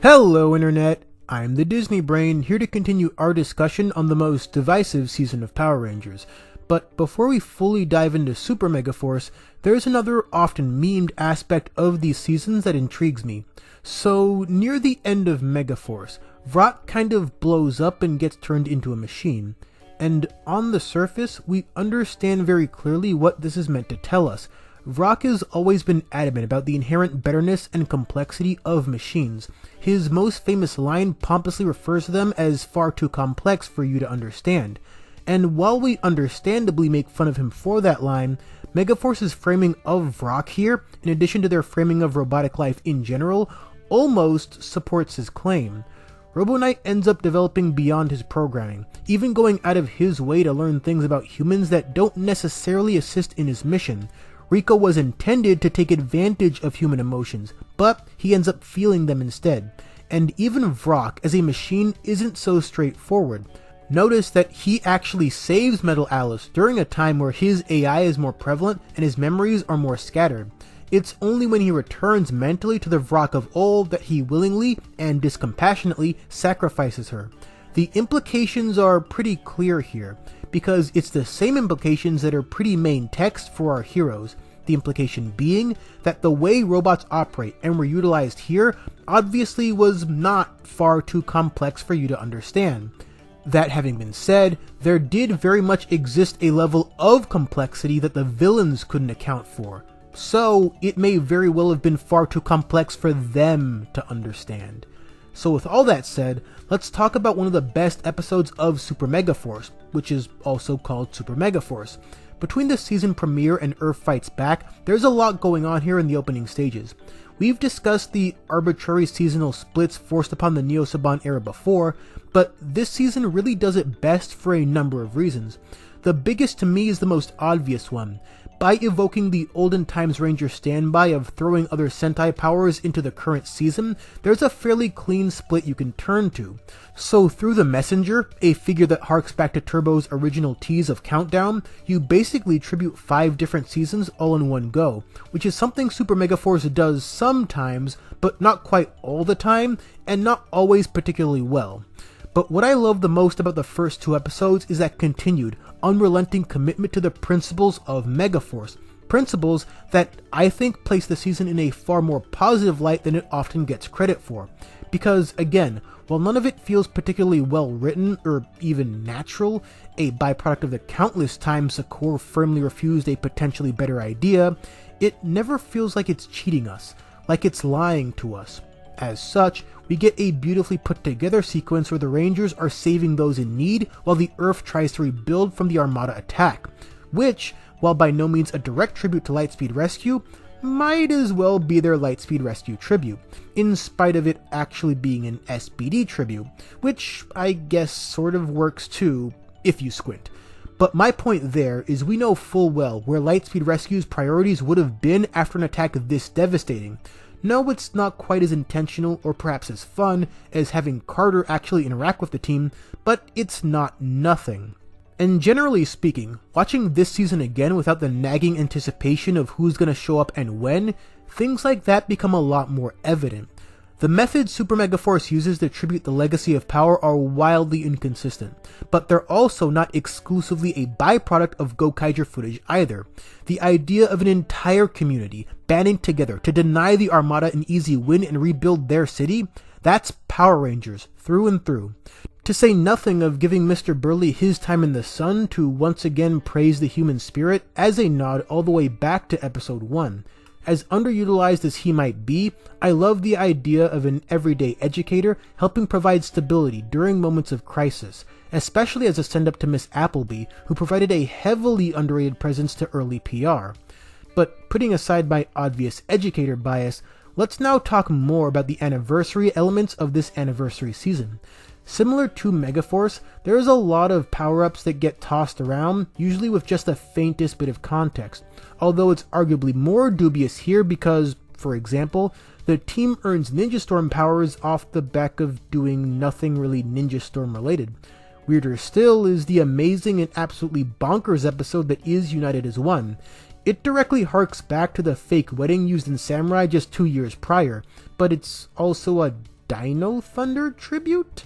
Hello Internet, I'm the Disney Brain, here to continue our discussion on the most divisive season of Power Rangers. But before we fully dive into Super Megaforce, there's another often memed aspect of these seasons that intrigues me. So, near the end of Megaforce, Vrat kind of blows up and gets turned into a machine. And on the surface, we understand very clearly what this is meant to tell us. Vrak has always been adamant about the inherent betterness and complexity of machines. His most famous line pompously refers to them as far too complex for you to understand. And while we understandably make fun of him for that line, Megaforce's framing of Vrak here, in addition to their framing of robotic life in general, almost supports his claim. Robo Knight ends up developing beyond his programming, even going out of his way to learn things about humans that don't necessarily assist in his mission. Rico was intended to take advantage of human emotions, but he ends up feeling them instead. And even Vrak as a machine isn't so straightforward. Notice that he actually saves Metal Alice during a time where his AI is more prevalent and his memories are more scattered. It's only when he returns mentally to the Vrak of old that he willingly and discompassionately sacrifices her. The implications are pretty clear here, because it's the same implications that are pretty main text for our heroes. The implication being that the way robots operate and were utilized here obviously was not far too complex for you to understand. That having been said, there did very much exist a level of complexity that the villains couldn't account for. So it may very well have been far too complex for them to understand. So with all that said, let's talk about one of the best episodes of Super Megaforce, which is also called Super Megaforce. Between the season premiere and Earth Fights Back, there's a lot going on here in the opening stages. We've discussed the arbitrary seasonal splits forced upon the Neo-Saban era before, but this season really does it best for a number of reasons. The biggest to me is the most obvious one. By evoking the olden times Ranger standby of throwing other Sentai powers into the current season, there's a fairly clean split you can turn to. So through the Messenger, a figure that harks back to Turbo's original tease of Countdown, you basically tribute 5 different seasons all in one go, which is something Super Megaforce does sometimes, but not quite all the time, and not always particularly well. But what I love the most about the first 2 episodes is that continued, unrelenting commitment to the principles of Megaforce. Principles that I think place the season in a far more positive light than it often gets credit for. Because again, while none of it feels particularly well written or even natural, a byproduct of the countless times Sakura firmly refused a potentially better idea, it never feels like it's cheating us, like it's lying to us. As such, we get a beautifully put together sequence where the Rangers are saving those in need while the Earth tries to rebuild from the Armada attack, which, while by no means a direct tribute to Lightspeed Rescue, might as well be their Lightspeed Rescue tribute, in spite of it actually being an SPD tribute, which I guess sort of works too, if you squint. But my point there is we know full well where Lightspeed Rescue's priorities would have been after an attack this devastating. No, it's not quite as intentional or perhaps as fun as having Carter actually interact with the team, but it's not nothing. And generally speaking, watching this season again without the nagging anticipation of who's gonna show up and when, things like that become a lot more evident. The methods Super Megaforce uses to tribute the legacy of power are wildly inconsistent, but they're also not exclusively a byproduct of Gokaiger footage either. The idea of an entire community banding together to deny the Armada an easy win and rebuild their city, that's Power Rangers through and through. To say nothing of giving Mr. Burley his time in the sun to once again praise the human spirit as a nod all the way back to episode 1. As underutilized as he might be, I love the idea of an everyday educator helping provide stability during moments of crisis, especially as a send-up to Miss Appleby, who provided a heavily underrated presence to early PR. But putting aside my obvious educator bias, let's now talk more about the anniversary elements of this anniversary season. Similar to Megaforce, there is a lot of power-ups that get tossed around, usually with just the faintest bit of context, although it's arguably more dubious here because, for example, the team earns Ninja Storm powers off the back of doing nothing really Ninja Storm related. Weirder still is the amazing and absolutely bonkers episode that is United as One. It directly harks back to the fake wedding used in Samurai just 2 years prior, but it's also a Dino Thunder tribute?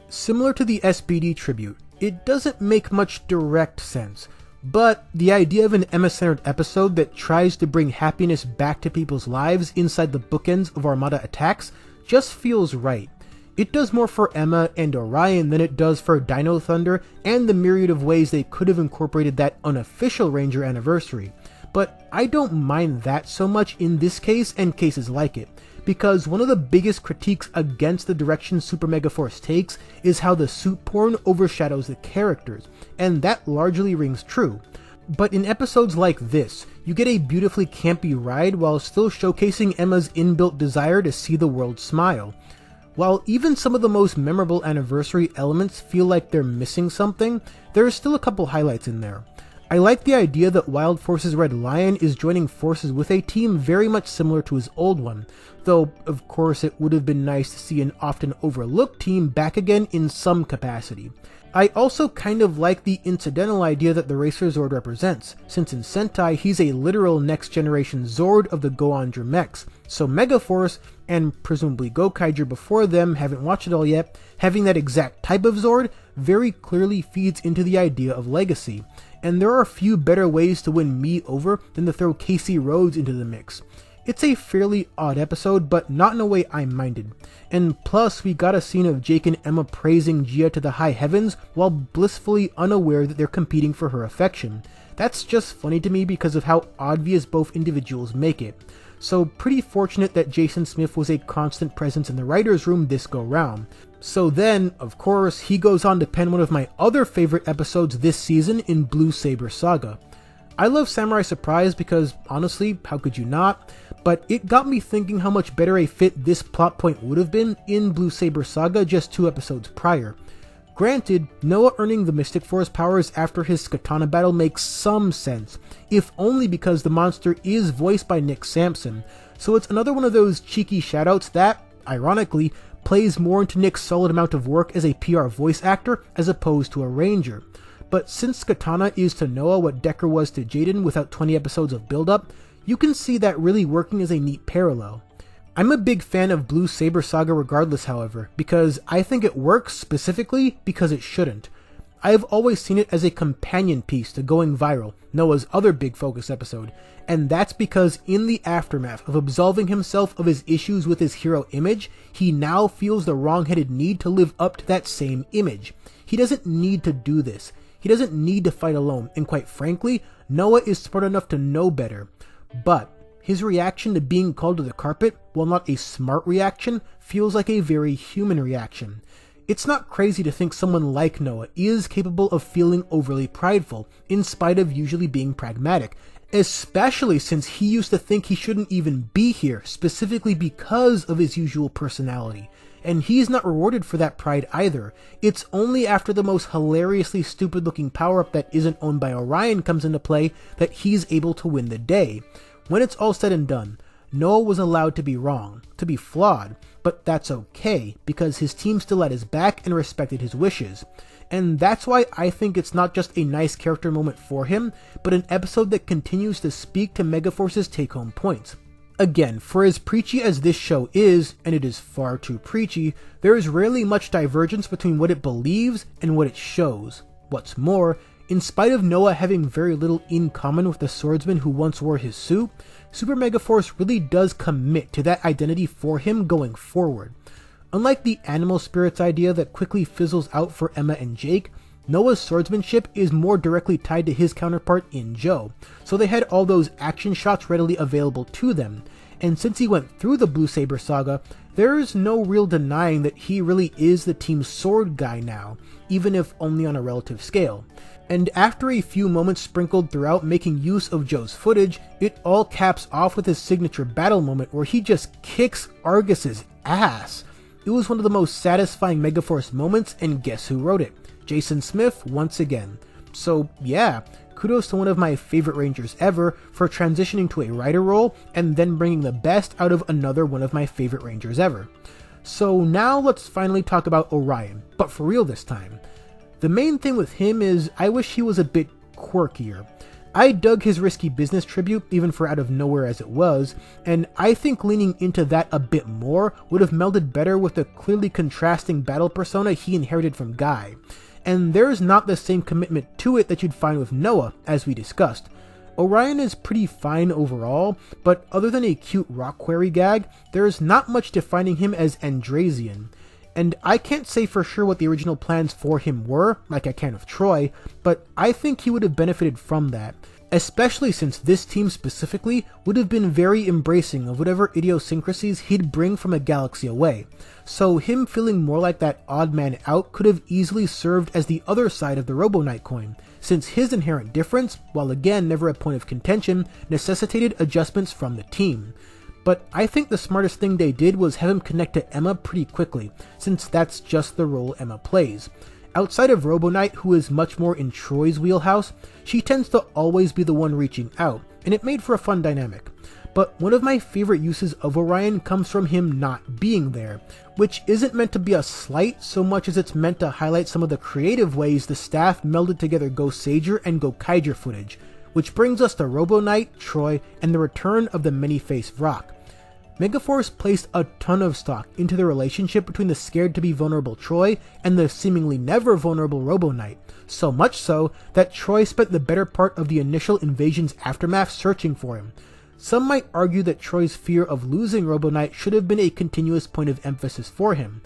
Similar to the SBD tribute, it doesn't make much direct sense, but the idea of an Emma-centered episode that tries to bring happiness back to people's lives inside the bookends of Armada attacks just feels right. It does more for Emma and Orion than it does for Dino Thunder and the myriad of ways they could have incorporated that unofficial Ranger anniversary. But I don't mind that so much in this case and cases like it, because one of the biggest critiques against the direction Super Megaforce takes is how the suit porn overshadows the characters, and that largely rings true. But in episodes like this, you get a beautifully campy ride while still showcasing Emma's inbuilt desire to see the world smile. While even some of the most memorable anniversary elements feel like they're missing something, there are still a couple highlights in there. I like the idea that Wild Force's Red Lion is joining forces with a team very much similar to his old one, though of course it would have been nice to see an often overlooked team back again in some capacity. I also kind of like the incidental idea that the Racer Zord represents, since in Sentai he's a literal next generation Zord of the Go-Andra mechs, so Megaforce, and presumably Gokaiger before them, haven't watched it all yet, having that exact type of Zord very clearly feeds into the idea of legacy, and there are a few better ways to win me over than to throw Casey Rhodes into the mix. It's a fairly odd episode, but not in a way I minded. And plus, we got a scene of Jake and Emma praising Gia to the high heavens while blissfully unaware that they're competing for her affection. That's just funny to me because of how obvious both individuals make it. So pretty fortunate that Jason Smith was a constant presence in the writer's room this go round. So then, of course, he goes on to pen one of my other favorite episodes this season in Blue Saber Saga. I love Samurai Surprise because, honestly, how could you not? But it got me thinking how much better a fit this plot point would have been in Blue Saber Saga just 2 episodes prior. Granted, Noah earning the Mystic Force powers after his katana battle makes some sense, if only because the monster is voiced by Nick Sampson, so it's another one of those cheeky shoutouts that, ironically, plays more into Nick's solid amount of work as a PR voice actor as opposed to a ranger. But since Katana is to Noah what Decker was to Jaden without 20 episodes of build-up, you can see that really working as a neat parallel. I'm a big fan of Blue Saber Saga regardless, however, because I think it works specifically because it shouldn't. I've always seen it as a companion piece to Going Viral, Noah's other big focus episode, and that's because in the aftermath of absolving himself of his issues with his hero image, he now feels the wrong-headed need to live up to that same image. He doesn't need to do this. He doesn't need to fight alone, and quite frankly, Noah is smart enough to know better. But his reaction to being called to the carpet, while not a smart reaction, feels like a very human reaction. It's not crazy to think someone like Noah is capable of feeling overly prideful, in spite of usually being pragmatic, especially since he used to think he shouldn't even be here, specifically because of his usual personality. And he's not rewarded for that pride either. It's only after the most hilariously stupid looking power-up that isn't owned by Orion comes into play that he's able to win the day. When it's all said and done, Noah was allowed to be wrong, to be flawed, but that's okay, because his team still had his back and respected his wishes. And that's why I think it's not just a nice character moment for him, but an episode that continues to speak to Megaforce's take-home points. Again, for as preachy as this show is, and it is far too preachy, there is rarely much divergence between what it believes and what it shows. What's more, in spite of Noah having very little in common with the swordsman who once wore his suit, Super Megaforce really does commit to that identity for him going forward. Unlike the animal spirits idea that quickly fizzles out for Emma and Jake, Noah's swordsmanship is more directly tied to his counterpart in Joe, so they had all those action shots readily available to them, and since he went through the Blue Saber Saga, there's no real denying that he really is the team's sword guy now, even if only on a relative scale. And after a few moments sprinkled throughout making use of Joe's footage, it all caps off with his signature battle moment where he just kicks Argus's ass. It was one of the most satisfying Megaforce moments, and guess who wrote it? Jason Smith once again. So yeah, kudos to one of my favorite Rangers ever for transitioning to a writer role and then bringing the best out of another one of my favorite Rangers ever. So now let's finally talk about Orion, but for real this time. The main thing with him is I wish he was a bit quirkier. I dug his risky business tribute, even for out of nowhere as it was, and I think leaning into that a bit more would have melded better with the clearly contrasting battle persona he inherited from Guy. And there's not the same commitment to it that you'd find with Noah, as we discussed. Orion is pretty fine overall, but other than a cute rock quarry gag, there's not much defining him as Andresian. And I can't say for sure what the original plans for him were, like I can with Troy, but I think he would have benefited from that, especially since this team specifically would have been very embracing of whatever idiosyncrasies he'd bring from a galaxy away. So him feeling more like that odd man out could have easily served as the other side of the Robo Knight coin, since his inherent difference, while again never a point of contention, necessitated adjustments from the team. But I think the smartest thing they did was have him connect to Emma pretty quickly, since that's just the role Emma plays. Outside of Robo Knight, who is much more in Troy's wheelhouse, she tends to always be the one reaching out, and it made for a fun dynamic. But one of my favorite uses of Orion comes from him not being there, which isn't meant to be a slight so much as it's meant to highlight some of the creative ways the staff melded together Gosei and Gokaiger footage, which brings us to Robo Knight, Troy, and the return of the many-faced Rock. Megaforce placed a ton of stock into the relationship between the scared-to-be vulnerable Troy and the seemingly never vulnerable Robo Knight, so much so that Troy spent the better part of the initial invasion's aftermath searching for him. Some might argue that Troy's fear of losing Robo Knight should have been a continuous point of emphasis for him,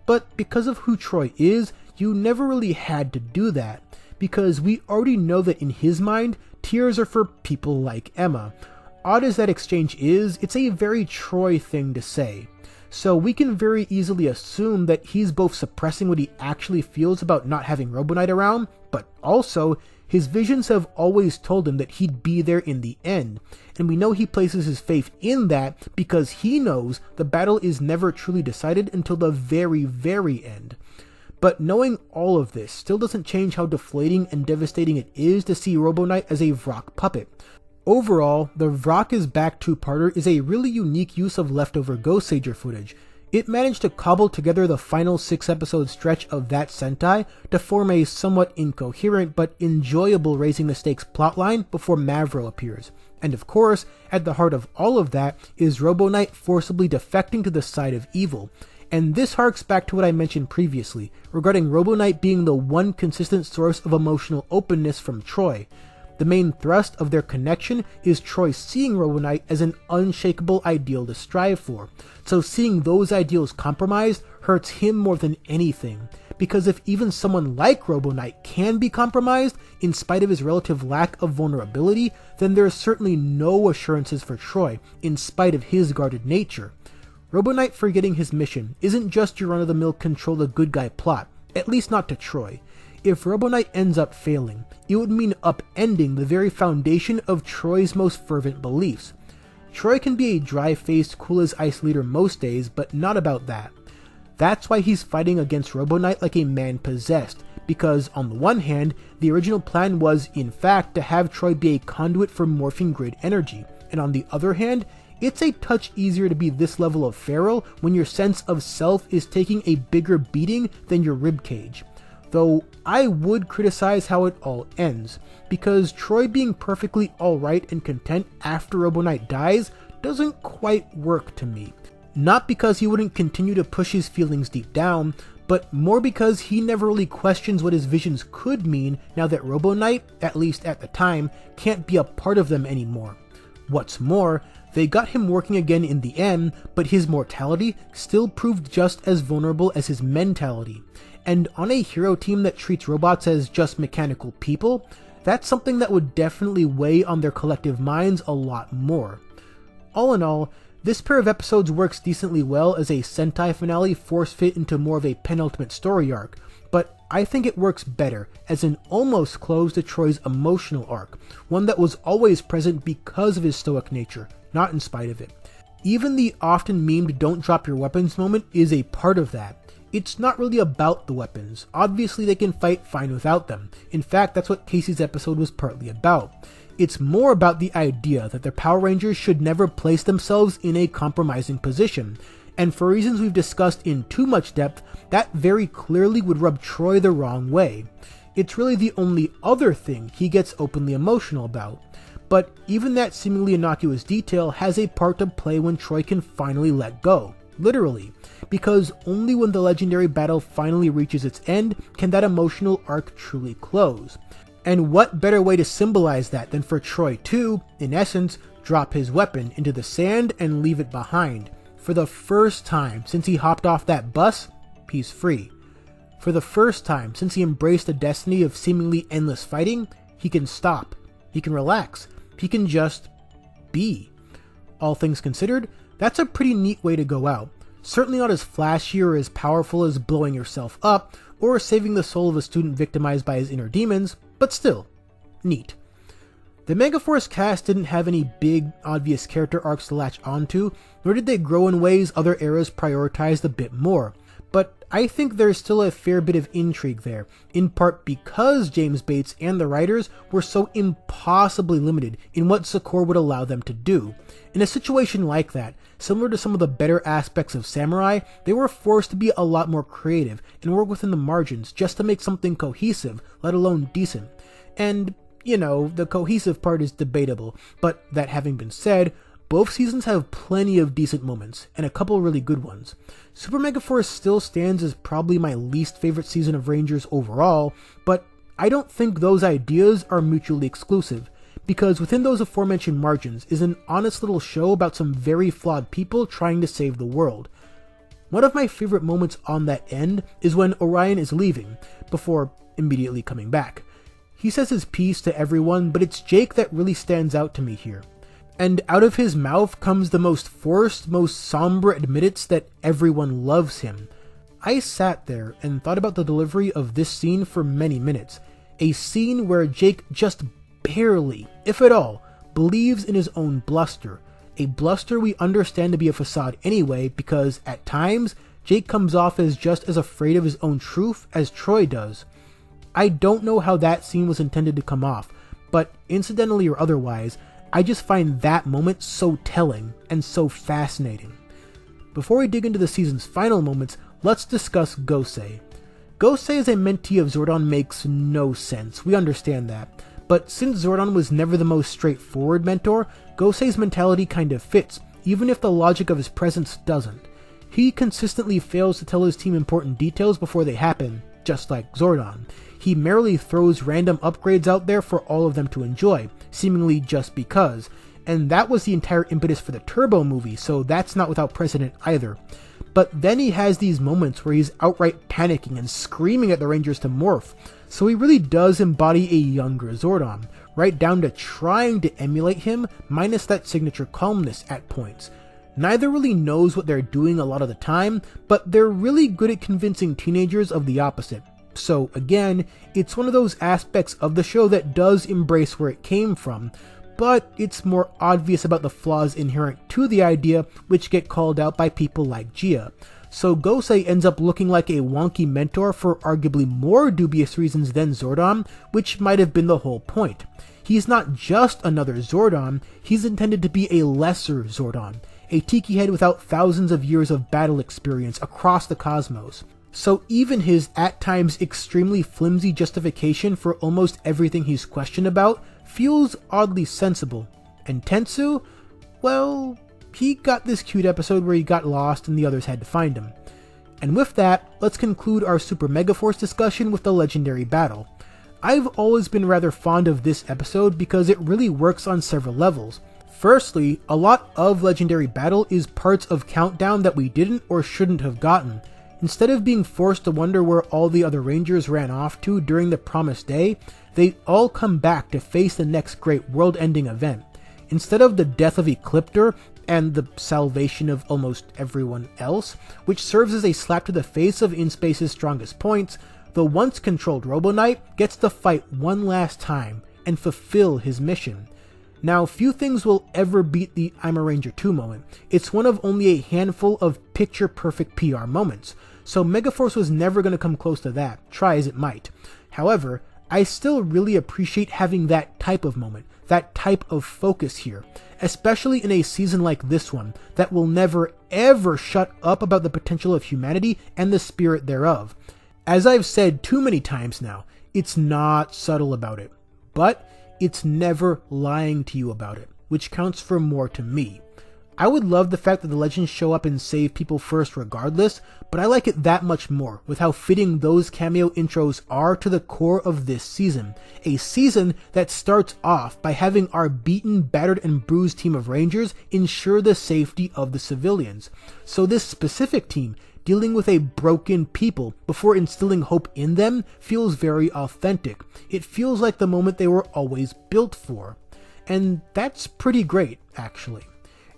but because of who Troy is, you never really had to do that, because we already know that in his mind, tears are for people like Emma. Odd as that exchange is, it's a very Troy thing to say. So we can very easily assume that he's both suppressing what he actually feels about not having Robo Knight around, but also his visions have always told him that he'd be there in the end, and we know he places his faith in that because he knows the battle is never truly decided until the very, very end. But knowing all of this still doesn't change how deflating and devastating it is to see Robo Knight as a Vrock puppet. Overall, the Vrock is Back two-parter is a really unique use of leftover Gosei footage. It managed to cobble together the final 6-episode stretch of that Sentai to form a somewhat incoherent but enjoyable raising the stakes plotline before Mavro appears. And of course, at the heart of all of that is Robo Knight forcibly defecting to the side of evil. And this harks back to what I mentioned previously, regarding Robo Knight being the one consistent source of emotional openness from Troy. The main thrust of their connection is Troy seeing Robo Knight as an unshakable ideal to strive for, so seeing those ideals compromised hurts him more than anything, because if even someone like Robo Knight can be compromised, in spite of his relative lack of vulnerability, then there is certainly no assurances for Troy, in spite of his guarded nature. Robo Knight forgetting his mission isn't just your run-of-the-mill control the good guy plot, at least not to Troy. If Robo Knight ends up failing, it would mean upending the very foundation of Troy's most fervent beliefs. Troy can be a dry-faced, cool-as-ice leader most days, but not about that. That's why he's fighting against Robo Knight like a man possessed, because on the one hand, the original plan was, in fact, to have Troy be a conduit for morphing grid energy, and on the other hand, it's a touch easier to be this level of feral when your sense of self is taking a bigger beating than your ribcage. Though I would criticize how it all ends, because Troy being perfectly alright and content after Robo Knight dies doesn't quite work to me. Not because he wouldn't continue to push his feelings deep down, but more because he never really questions what his visions could mean now that Robo Knight, at least at the time, can't be a part of them anymore. What's more, they got him working again in the end, but his mortality still proved just as vulnerable as his mentality. And on a hero team that treats robots as just mechanical people, that's something that would definitely weigh on their collective minds a lot more. All in all, this pair of episodes works decently well as a Sentai finale force fit into more of a penultimate story arc, but I think it works better as an almost close to Troy's emotional arc, one that was always present because of his stoic nature, not in spite of it. Even the often memed "don't drop your weapons" moment is a part of that. It's not really about the weapons. Obviously they can fight fine without them. In fact, that's what Casey's episode was partly about. It's more about the idea that their Power Rangers should never place themselves in a compromising position. And for reasons we've discussed in too much depth, that very clearly would rub Troy the wrong way. It's really the only other thing he gets openly emotional about. But even that seemingly innocuous detail has a part to play when Troy can finally let go. Literally. Because only when the legendary battle finally reaches its end can that emotional arc truly close. And what better way to symbolize that than for Troy to, in essence, drop his weapon into the sand and leave it behind. For the first time since he hopped off that bus, he's free. For the first time since he embraced the destiny of seemingly endless fighting, he can stop. He can relax. He can just be. All things considered, that's a pretty neat way to go out. Certainly not as flashy or as powerful as blowing yourself up, or saving the soul of a student victimized by his inner demons, but still, neat. The Megaforce cast didn't have any big, obvious character arcs to latch onto, nor did they grow in ways other eras prioritized a bit more. But I think there's still a fair bit of intrigue there, in part because James Bates and the writers were so impossibly limited in what Sakura would allow them to do. In a situation like that, similar to some of the better aspects of Samurai, they were forced to be a lot more creative and work within the margins just to make something cohesive, let alone decent. And, you know, the cohesive part is debatable, but that having been said, both seasons have plenty of decent moments, and a couple really good ones. Super Megaforce still stands as probably my least favorite season of Rangers overall, but I don't think those ideas are mutually exclusive, because within those aforementioned margins is an honest little show about some very flawed people trying to save the world. One of my favorite moments on that end is when Orion is leaving, before immediately coming back. He says his piece to everyone, but it's Jake that really stands out to me here. And out of his mouth comes the most forced, most somber admittance that everyone loves him. I sat there and thought about the delivery of this scene for many minutes. A scene where Jake just barely, if at all, believes in his own bluster. A bluster we understand to be a facade anyway, because at times, Jake comes off as just as afraid of his own truth as Troy does. I don't know how that scene was intended to come off, but incidentally or otherwise, I just find that moment so telling and so fascinating. Before we dig into the season's final moments, let's discuss Gosei. Gosei as a mentee of Zordon makes no sense, we understand that. But since Zordon was never the most straightforward mentor, Gosei's mentality kind of fits, even if the logic of his presence doesn't. He consistently fails to tell his team important details before they happen, just like Zordon. He merely throws random upgrades out there for all of them to enjoy, seemingly just because, and that was the entire impetus for the Turbo movie, so that's not without precedent either. But then he has these moments where he's outright panicking and screaming at the Rangers to morph, so he really does embody a younger Zordon, right down to trying to emulate him, minus that signature calmness at points. Neither really knows what they're doing a lot of the time, but they're really good at convincing teenagers of the opposite. So again, it's one of those aspects of the show that does embrace where it came from, but it's more obvious about the flaws inherent to the idea, which get called out by people like Gia. So Gosei ends up looking like a wonky mentor for arguably more dubious reasons than Zordon, which might have been the whole point. He's not just another Zordon, he's intended to be a lesser Zordon, a tiki head without thousands of years of battle experience across the cosmos. So even his at times extremely flimsy justification for almost everything he's questioned about feels oddly sensible. And Tensu? Well, he got this cute episode where he got lost and the others had to find him. And with that, let's conclude our Super Megaforce discussion with the legendary battle. I've always been rather fond of this episode because it really works on several levels. Firstly, a lot of legendary battle is parts of Countdown that we didn't or shouldn't have gotten. Instead of being forced to wonder where all the other Rangers ran off to during the promised day, they all come back to face the next great world-ending event. Instead of the death of Ecliptor and the salvation of almost everyone else, which serves as a slap to the face of InSpace's strongest points, the once-controlled Robo Knight gets to fight one last time and fulfill his mission. Now, few things will ever beat the I'm a Ranger 2 moment. It's one of only a handful of picture-perfect PR moments, so Megaforce was never going to come close to that, try as it might. However, I still really appreciate having that type of moment, that type of focus here, especially in a season like this one, that will never ever shut up about the potential of humanity and the spirit thereof. As I've said too many times now, It's not subtle about it, but it's never lying to you about it, which counts for more to me. I would love the fact that the legends show up and save people first regardless, but I like it that much more with how fitting those cameo intros are to the core of this season. A season that starts off by having our beaten, battered, and bruised team of Rangers ensure the safety of the civilians. So this specific team, dealing with a broken people before instilling hope in them, feels very authentic. It feels like the moment they were always built for. And that's pretty great, actually.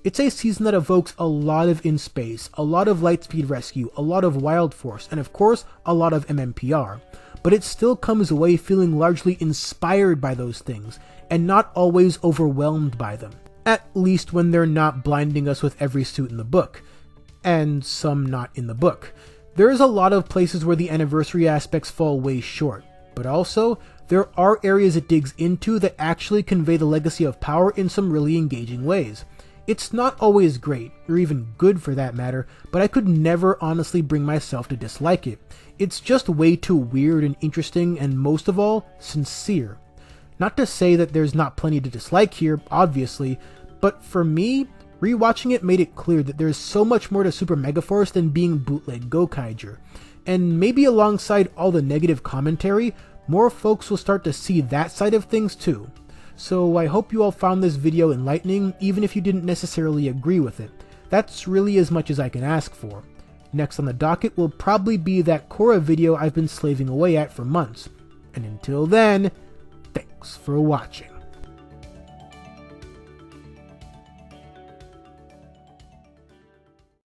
It's a season that evokes a lot of In Space, a lot of Lightspeed Rescue, a lot of Wild Force, and of course, a lot of MMPR. But it still comes away feeling largely inspired by those things, and not always overwhelmed by them. At least when they're not blinding us with every suit in the book. And some not in the book. There is a lot of places where the anniversary aspects fall way short, but also, there are areas it digs into that actually convey the legacy of power in some really engaging ways. It's not always great, or even good for that matter, but I could never honestly bring myself to dislike it. It's just way too weird and interesting, and most of all, sincere. Not to say that there's not plenty to dislike here, obviously, but for me, rewatching it made it clear that there's so much more to Super Megaforce than being bootleg Gokaiger. And maybe alongside all the negative commentary, more folks will start to see that side of things too. So I hope you all found this video enlightening, even if you didn't necessarily agree with it. That's really as much as I can ask for. Next on the docket will probably be that Korra video I've been slaving away at for months. And until then, thanks for watching.